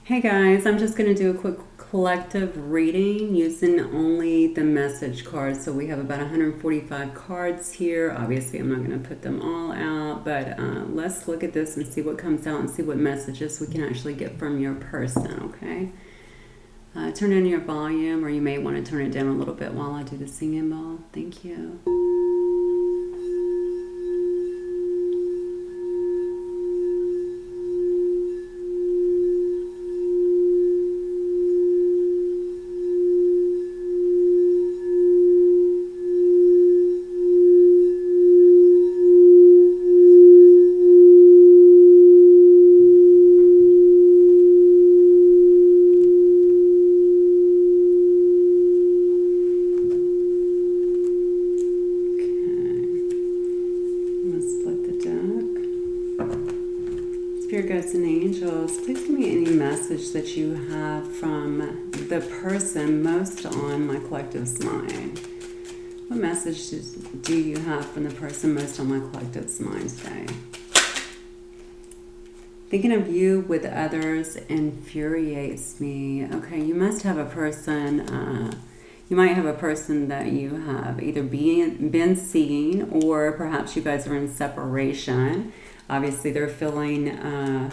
Hey guys, I'm just going to do a quick collective reading using only the message cards. So we have about 145 cards here. Obviously, I'm not going to put them all out, but let's look at this and see what comes out and see what messages we can actually get from your person, okay? Turn down your volume, or you may want to turn it down a little bit while I do the singing bowl. Thank you. Spirit guides and angels, please give me any message that you have from the person most on my collective's mind. What message do you have from the person most on my collective's mind today? Thinking of you with others infuriates me. Okay, you must have a person, you might have a person that you have either been seeing, or perhaps you guys are in separation. Obviously, they're feeling a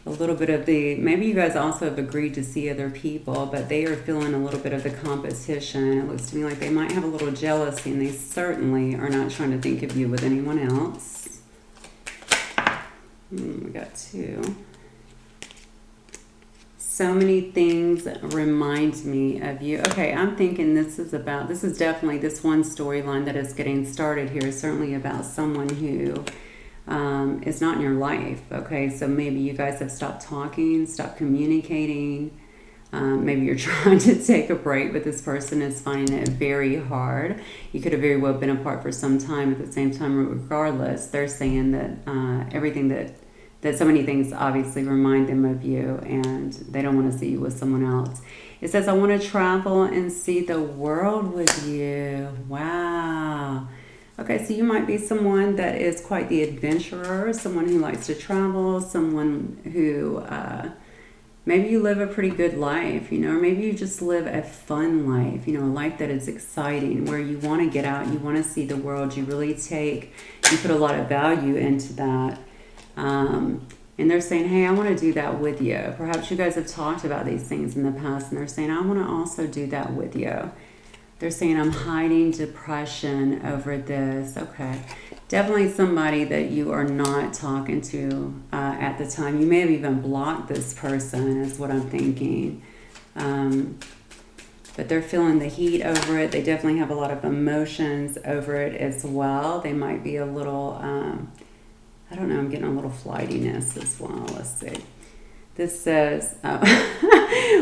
little bit of maybe you guys also have agreed to see other people, but they are feeling a little bit of the competition. It looks to me like they might have a little jealousy, and they certainly are not trying to think of you with anyone else. We got two. So many things remind me of you. Okay, I'm thinking this is definitely this one storyline that is getting started here is certainly about someone who is not in your life. Okay, so maybe you guys have stopped talking, stopped communicating. Maybe you're trying to take a break, but this person is finding it very hard. You could have very well been apart for some time. At the same time, regardless, they're saying that everything that so many things obviously remind them of you, and they don't want to see you with someone else. It says, I want to travel and see the world with you. Wow. Okay, so you might be someone that is quite the adventurer, someone who likes to travel, someone who maybe you live a pretty good life, or maybe you just live a fun life, a life that is exciting, where you want to get out, you want to see the world, you put a lot of value into that. And they're saying, hey, I want to do that with you. Perhaps you guys have talked about these things in the past, and they're saying, I want to also do that with you. They're saying, I'm hiding depression over this. Okay. Definitely somebody that you are not talking to at the time. You may have even blocked this person, is what I'm thinking. But they're feeling the heat over it. They definitely have a lot of emotions over it as well. They might be a little, I don't know, I'm getting a little flightiness as well. Let's see. This says,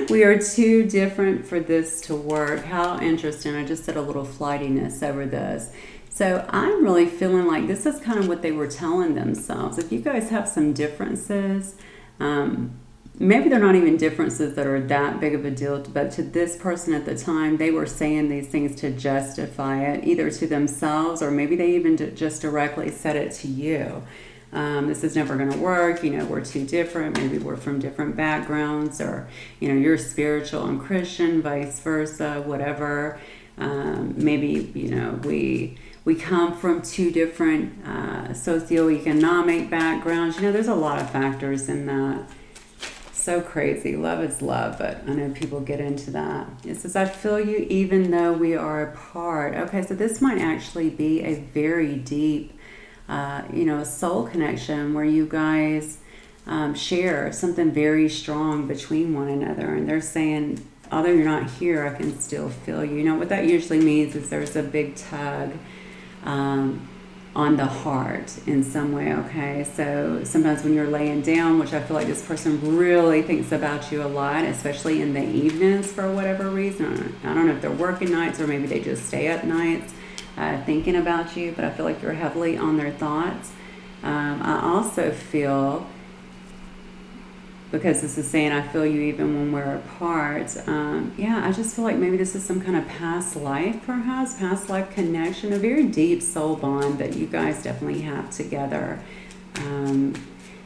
we are too different for this to work. How interesting. I just said a little flightiness over this. So I'm really feeling like this is kind of what they were telling themselves. If you guys have some differences, maybe they're not even differences that are that big of a deal, but to this person at the time, they were saying these things to justify it, either to themselves, or maybe they even just directly said it to you. This is never going to work, we're too different, maybe we're from different backgrounds, or, you're spiritual and Christian, vice versa, whatever. Maybe, we come from two different socioeconomic backgrounds. There's a lot of factors in that. So crazy. Love is love, but I know people get into that. It says, I feel you even though we are apart. Okay, so this might actually be a very deep soul connection where you guys share something very strong between one another. And they're saying, although you're not here, I can still feel you. What that usually means is there's a big tug on the heart in some way, okay? So sometimes when you're laying down, which I feel like this person really thinks about you a lot, especially in the evenings for whatever reason. I don't know if they're working nights or maybe they just stay up nights. Thinking about you, but I feel like you're heavily on their thoughts. I also feel, because this is saying I feel you even when we're apart, I just feel like maybe this is some kind of past life, perhaps, past life connection, a very deep soul bond that you guys definitely have together.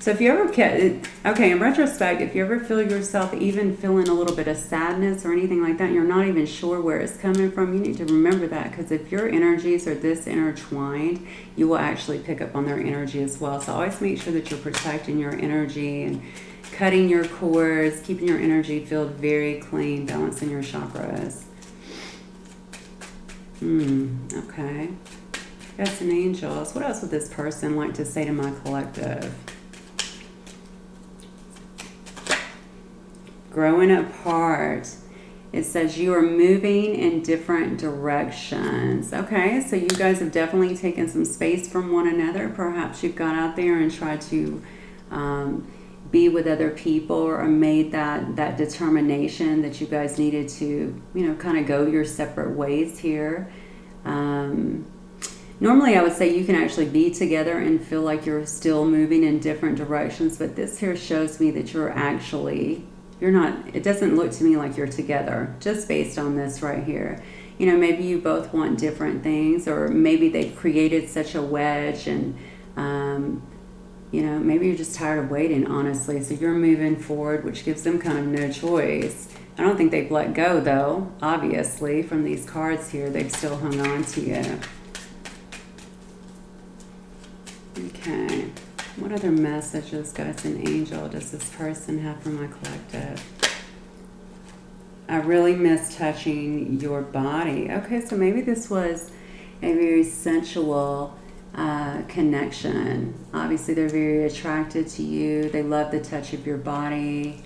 So if you ever okay, in retrospect, if you ever feel yourself even feeling a little bit of sadness or anything like that, and you're not even sure where it's coming from, you need to remember that, because if your energies are this intertwined, you will actually pick up on their energy as well. So always make sure that you're protecting your energy and cutting your cords, keeping your energy field very clean, balancing your chakras. Okay. Yes, and angels. What else would this person like to say to my collective? Growing apart. It says you are moving in different directions. Okay, so you guys have definitely taken some space from one another. Perhaps you've gone out there and tried to be with other people, or made that determination that you guys needed to, kind of go your separate ways here. Normally I would say you can actually be together and feel like you're still moving in different directions, but this here shows me that you're not, it doesn't look to me like you're together, just based on this right here. Maybe you both want different things, or maybe they've created such a wedge, and maybe you're just tired of waiting, honestly. So you're moving forward, which gives them kind of no choice. I don't think they've let go, though, obviously, from these cards here. They've still hung on to you. Okay. What other messages, guys, and angel, does this person have for my collective? I really miss touching your body. Okay, so maybe this was a very sensual connection. Obviously, they're very attracted to you. They love the touch of your body.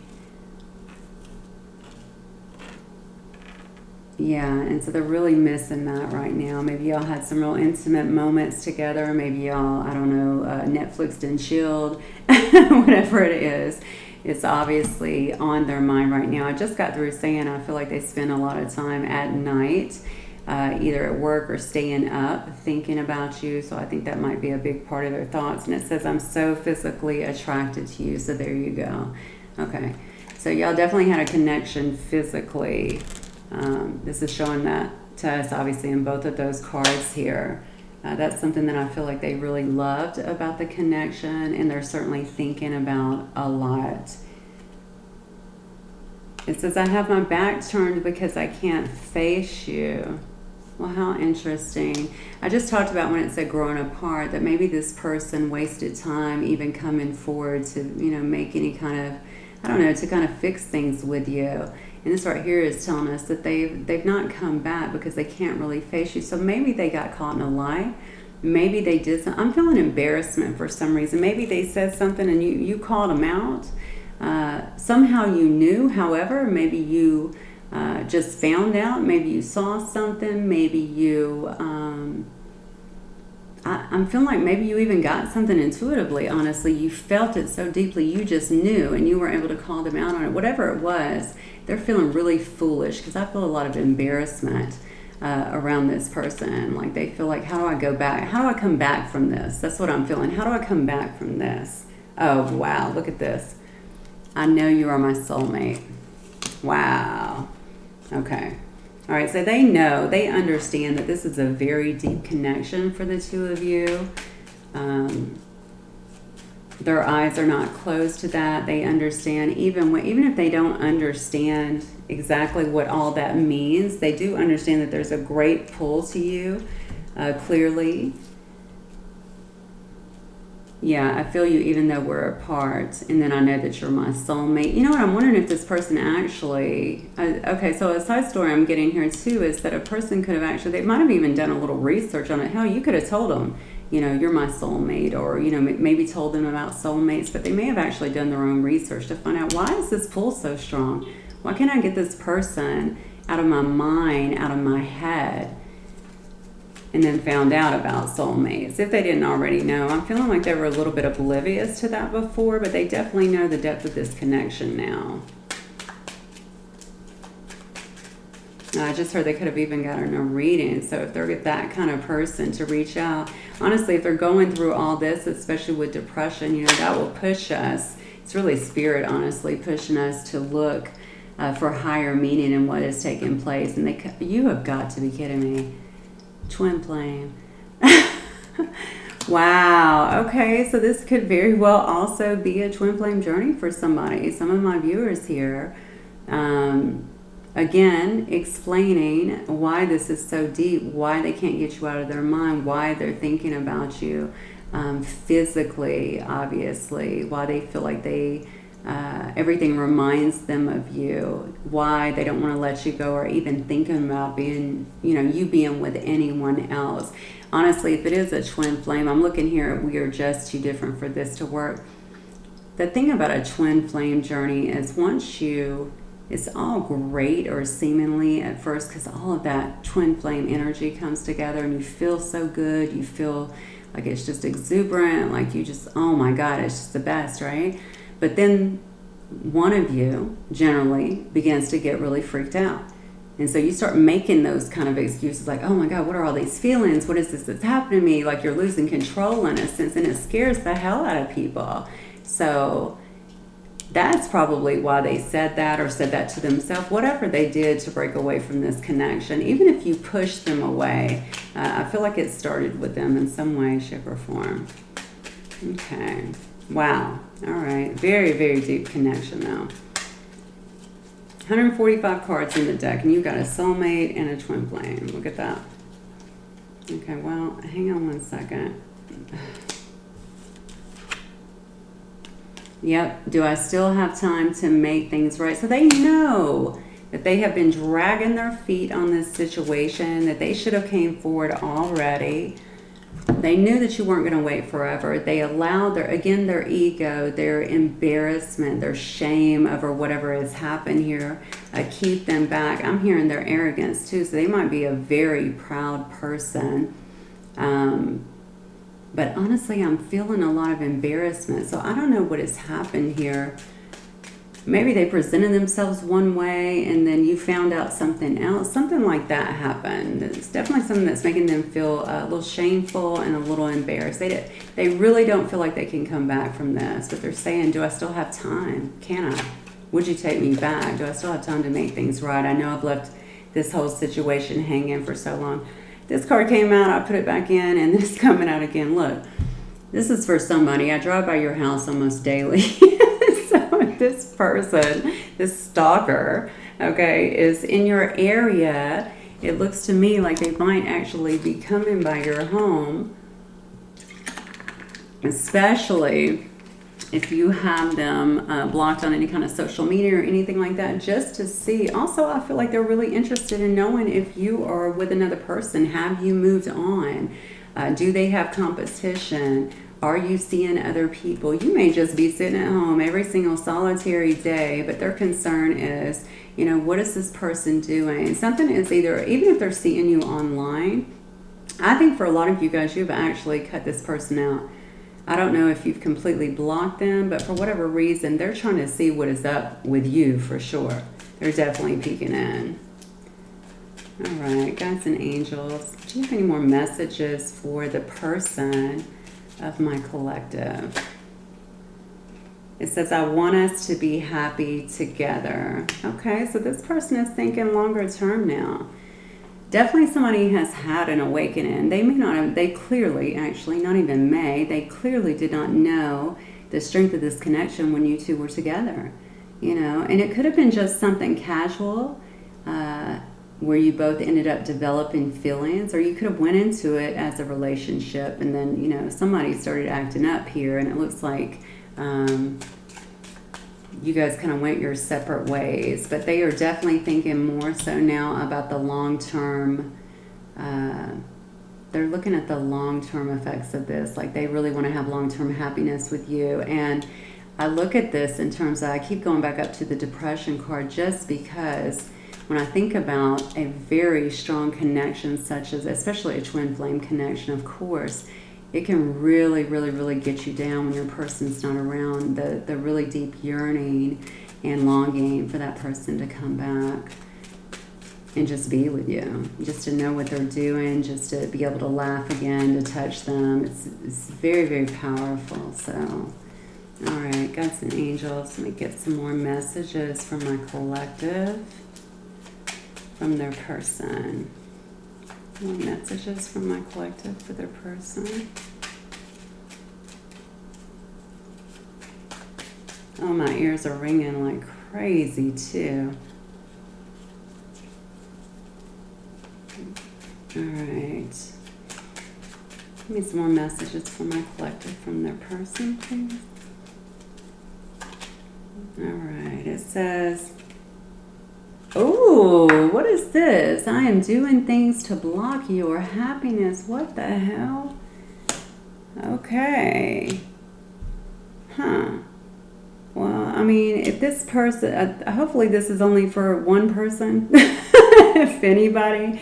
Yeah, and so they're really missing that right now. Maybe y'all had some real intimate moments together. Maybe y'all, I don't know, Netflixed and chilled. Whatever it is, it's obviously on their mind right now. I just got through saying I feel like they spend a lot of time at night, either at work or staying up thinking about you. So I think that might be a big part of their thoughts. And it says, I'm so physically attracted to you. So there you go. Okay, so y'all definitely had a connection physically. This is showing that to us, obviously, in both of those cards here. That's something that I feel like they really loved about the connection, and they're certainly thinking about a lot. It says, I have my back turned because I can't face you. Well, how interesting. I just talked about when it said growing apart, that maybe this person wasted time even coming forward to, make any kind of, I don't know, to kind of fix things with you. And this right here is telling us that they've not come back because they can't really face you. So maybe they got caught in a lie. Maybe they did something. I'm feeling embarrassment for some reason. Maybe they said something and you called them out. Somehow you knew. However, maybe you just found out. Maybe you saw something. Maybe you... I'm feeling like maybe you even got something intuitively, honestly. You felt it so deeply, you just knew, and you were able to call them out on it. Whatever it was, they're feeling really foolish, because I feel a lot of embarrassment around this person. Like they feel like, how do I go back? How do I come back from this? That's what I'm feeling. How do I come back from this? Oh, wow, look at this. I know you are my soulmate. Wow. Okay. All right, so they know, they understand that this is a very deep connection for the two of you. Their eyes are not closed to that. They understand, even if they don't understand exactly what all that means, they do understand that there's a great pull to you, clearly. Yeah, I feel you even though we're apart, and then I know that you're my soulmate. You know what, I'm wondering if this person actually... okay, so a side story I'm getting here too is that a person could have actually... They might have even done a little research on it. Hell, you could have told them, you're my soulmate, or, maybe told them about soulmates, but they may have actually done their own research to find out, why is this pull so strong? Why can't I get this person out of my mind, out of my head? And then found out about soulmates, if they didn't already know. I'm feeling like they were a little bit oblivious to that before, but they definitely know the depth of this connection now. I just heard they could have even gotten a reading. So if they're that kind of person to reach out, honestly, if they're going through all this, especially with depression, that will push us. It's really spirit, honestly, pushing us to look for higher meaning in what is taking place. And you have got to be kidding me. Twin flame. Wow. Okay, so this could very well also be a twin flame journey for somebody. Some of my viewers here. Again, explaining why this is so deep, why they can't get you out of their mind, why they're thinking about you physically, obviously, why they feel like everything reminds them of you, why they don't want to let you go or even thinking about being, you being with anyone else. Honestly, if it is a twin flame, I'm looking here, we are just too different for this to work. The thing about a twin flame journey is it's all great, or seemingly at first, because all of that twin flame energy comes together and you feel so good. You feel like it's just exuberant, like you just, oh my God, it's just the best, right? But then one of you generally begins to get really freaked out. And so you start making those kind of excuses like, oh my God, what are all these feelings? What is this that's happening to me? Like you're losing control in a sense, and it scares the hell out of people. So that's probably why they said that, or said that to themselves, whatever they did to break away from this connection. Even if you push them away, I feel like it started with them in some way, shape, or form. Okay. Wow. All right. Very, very deep connection, though. 145 cards in the deck, and you've got a soulmate and a twin flame. Look at that. Okay, well, hang on one second. Yep. Do I still have time to make things right? So they know that they have been dragging their feet on this situation, that they should have came forward already. They knew that you weren't going to wait forever. They allowed their ego, their embarrassment, their shame over whatever has happened here, keep them back. I'm hearing their arrogance too, so they might be a very proud person. But honestly, I'm feeling a lot of embarrassment. So I don't know what has happened here. Maybe they presented themselves one way and then you found out something else. Something like that happened. It's definitely something that's making them feel a little shameful and a little embarrassed. They really don't feel like they can come back from this. But they're saying, do I still have time? Can I? Would you take me back? Do I still have time to make things right? I know I've left this whole situation hanging for so long. This card came out, I put it back in, and it's coming out again. Look, this is for somebody. I drive by your house almost daily. So this person, this stalker, okay, is in your area. It looks to me like they might actually be coming by your home, especially if you have them blocked on any kind of social media or anything like that, just to see. Also, I feel like they're really interested in knowing if you are with another person. Have you moved on? Do they have competition? Are you seeing other people? You may just be sitting at home every single solitary day, but their concern is, what is this person doing? Something is either, even if they're seeing you online, I think for a lot of you guys, you've actually cut this person out. I don't know if you've completely blocked them, but for whatever reason, they're trying to see what is up with you for sure. They're definitely peeking in. All right, guides and angels. Do you have any more messages for the person of my collective? It says, I want us to be happy together. Okay, so this person is thinking longer term now. Definitely somebody has had an awakening. They may not have, they clearly, actually, not even may, they clearly did not know the strength of this connection when you two were together. And it could have been just something casual, where you both ended up developing feelings, or you could have went into it as a relationship and then, somebody started acting up here, and it looks like you guys kind of went your separate ways. But they are definitely thinking more so now about the long-term, they're looking at the long-term effects of this. Like they really want to have long-term happiness with you. And I look at this in terms of, I keep going back up to the depression card just because when I think about a very strong connection, such as especially a twin flame connection, of course, it can really, really, really get you down when your person's not around. The really deep yearning and longing for that person to come back and just be with you, just to know what they're doing, just to be able to laugh again, to touch them. It's very, very powerful. So, all right, guides and angels, let me get some more messages from my collective, from their person. More messages from my collective for their person. Oh, my ears are ringing like crazy too. All right. Give me some more messages for my collective from their person, please. All right. It says, oh, what is this? I am doing things to block your happiness. What the hell? Okay. Huh. Well, I mean, if this person, hopefully this is only for one person, if anybody.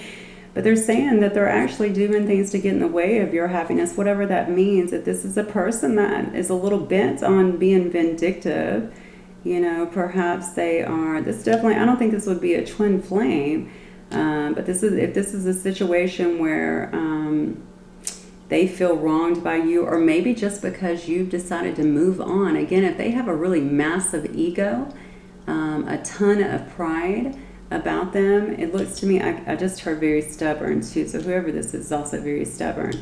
But they're saying that they're actually doing things to get in the way of your happiness, whatever that means. If this is a person that is a little bent on being vindictive, you know, perhaps they are, this definitely, I don't think this would be a twin flame, but this is, if this is a situation where they feel wronged by you, or maybe just because you've decided to move on. Again, if they have a really massive ego, a ton of pride about them, it looks to me, I just heard very stubborn too, so whoever this is also very stubborn.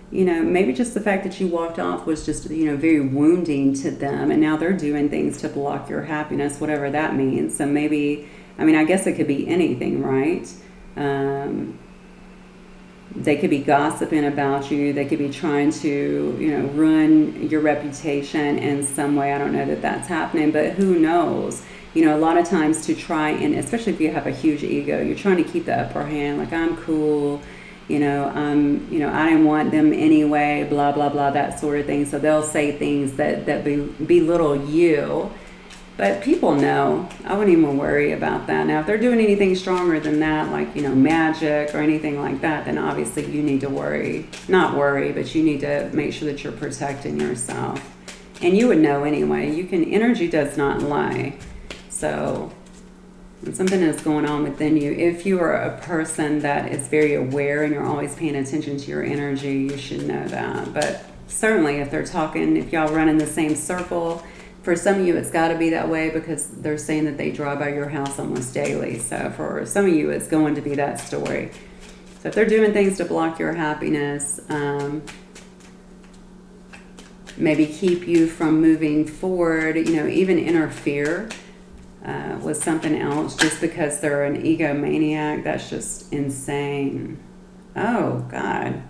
You know, maybe just the fact that you walked off was just, you know, very wounding to them, and now they're doing things to block your happiness, whatever that means. So maybe, I mean, I guess it could be anything, right? They could be gossiping about you. They could be trying to, you know, ruin your reputation in some way. I don't know that that's happening, but who knows? You know, a lot of times to try, and especially if you have a huge ego, you're trying to keep the upper hand, like, I'm cool, you know, I didn't want them anyway, blah, blah, blah, that sort of thing. So they'll say things that belittle you. But people know. I wouldn't even worry about that. Now, if they're doing anything stronger than that, like, you know, magic or anything like that, then obviously you need to worry. Not worry, but you need to make sure that you're protecting yourself. And you would know anyway. Energy does not lie. So when something is going on within you, if you are a person that is very aware and you're always paying attention to your energy, you should know that. But certainly if they're talking, if y'all run in the same circle, for some of you it's got to be that way because they're saying that they drive by your house almost daily. So for some of you it's going to be that story. So if they're doing things to block your happiness, maybe keep you from moving forward, you know, even interfere with something else just because they're an egomaniac, that's just insane. Oh, God.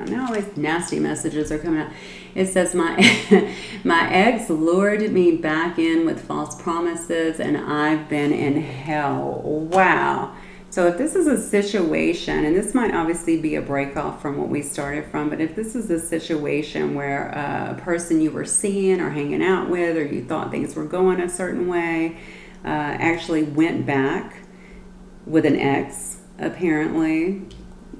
Now all these nasty messages are coming out. It says, my ex lured me back in with false promises, and I've been in hell. Wow. So if this is a situation, and this might obviously be a break off from what we started from, but if this is a situation where a person you were seeing or hanging out with, or you thought things were going a certain way, actually went back with an ex, apparently.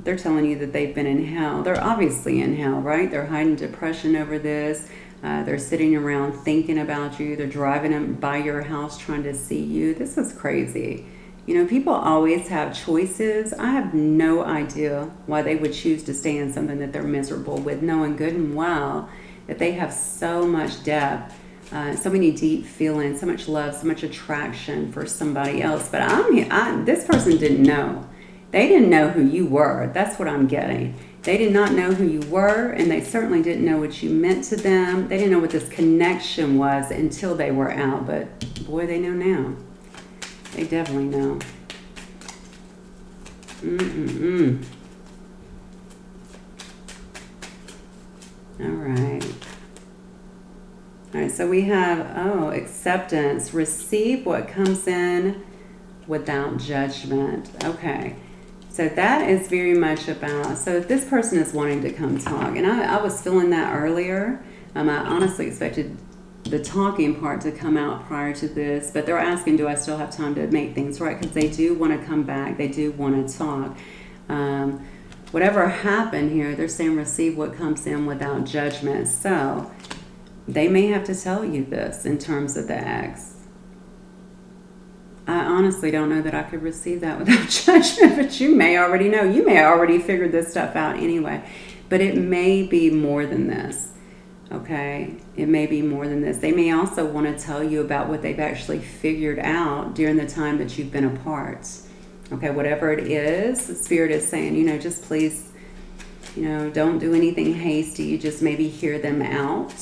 They're telling you that they've been in hell. They're obviously in hell, right? They're hiding depression over this. They're sitting around thinking about you. They're driving them by your house trying to see you. This is crazy. You know, people always have choices. I have no idea why they would choose to stay in something that they're miserable with, knowing good and well that they have so much depth, so many deep feelings, so much love, so much attraction for somebody else. But this person didn't know. They didn't know who you were. That's what I'm getting. They did not know who you were, and they certainly didn't know what you meant to them. They didn't know what this connection was until they were out. But boy, they know now. They definitely know. All right. All right, so we have, acceptance. Receive what comes in without judgment. Okay. So that is very much about, so if this person is wanting to come talk, and I was feeling that earlier. I honestly expected the talking part to come out prior to this, but they're asking, do I still have time to make things right? Because they do want to come back. They do want to talk. Whatever happened here, they're saying receive what comes in without judgment. So they may have to tell you this in terms of the ex. I honestly don't know that I could receive that without judgment, but you may already know. You may already figured this stuff out anyway. But it may be more than this, okay? It may be more than this. They may also want to tell you about what they've actually figured out during the time that you've been apart. Okay, whatever it is, the Spirit is saying, you know, just please, you know, don't do anything hasty. You just maybe hear them out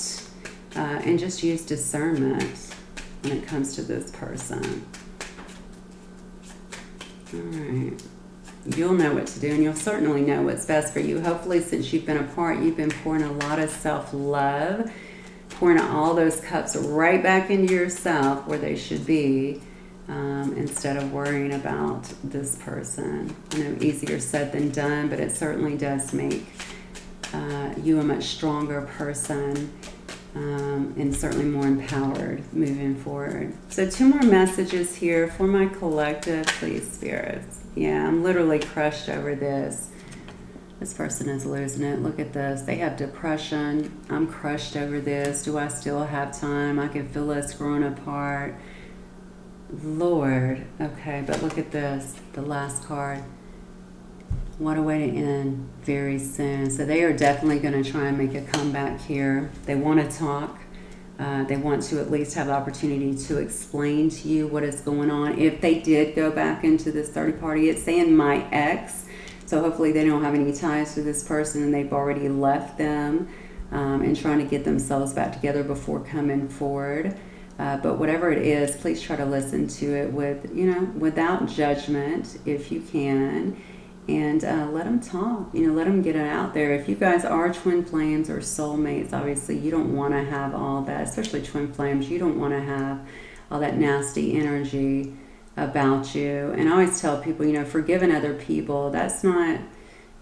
and just use discernment. when it comes to this person. All right. You'll know what to do, and you'll certainly know what's best for you. Hopefully, since you've been apart, you've been pouring a lot of self-love, pouring all those cups right back into yourself where they should be, instead of worrying about this person. I know easier said than done, but it certainly does make you a much stronger person, and certainly more empowered moving forward. So 2 more messages here for my collective, please, spirits. Yeah, I'm literally crushed over this. This person is losing it. Look at this. They have depression. I'm crushed over this. Do I still have time? I can feel us growing apart. Lord. Okay, but look at this. The last card. What a way to end very soon. So they are definitely going to try and make a comeback here. They want to talk. They want to at least have the opportunity to explain to you what is going on. If they did go back into this third party, it's saying my ex. So hopefully they don't have any ties to this person and they've already left them, and trying to get themselves back together before coming forward. But whatever it is, please try to listen to it with, without judgment if you can. And let them talk, let them get it out there. If you guys are twin flames or soulmates, obviously you don't want to have all that, especially twin flames. You don't want to have all that nasty energy about you. And I always tell people, forgiving other people, that's not,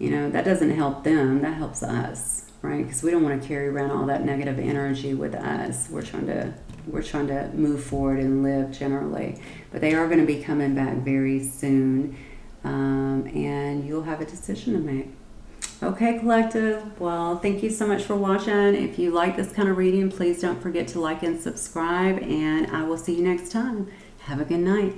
that doesn't help them. That helps us, right? Because we don't want to carry around all that negative energy with us. We're trying to move forward and live generally. But they are going to be coming back very soon. And you'll have a decision to make. Okay, collective. Well, thank you so much for watching. If you like this kind of reading, please don't forget to like and subscribe, and I will see you next time. Have a good night.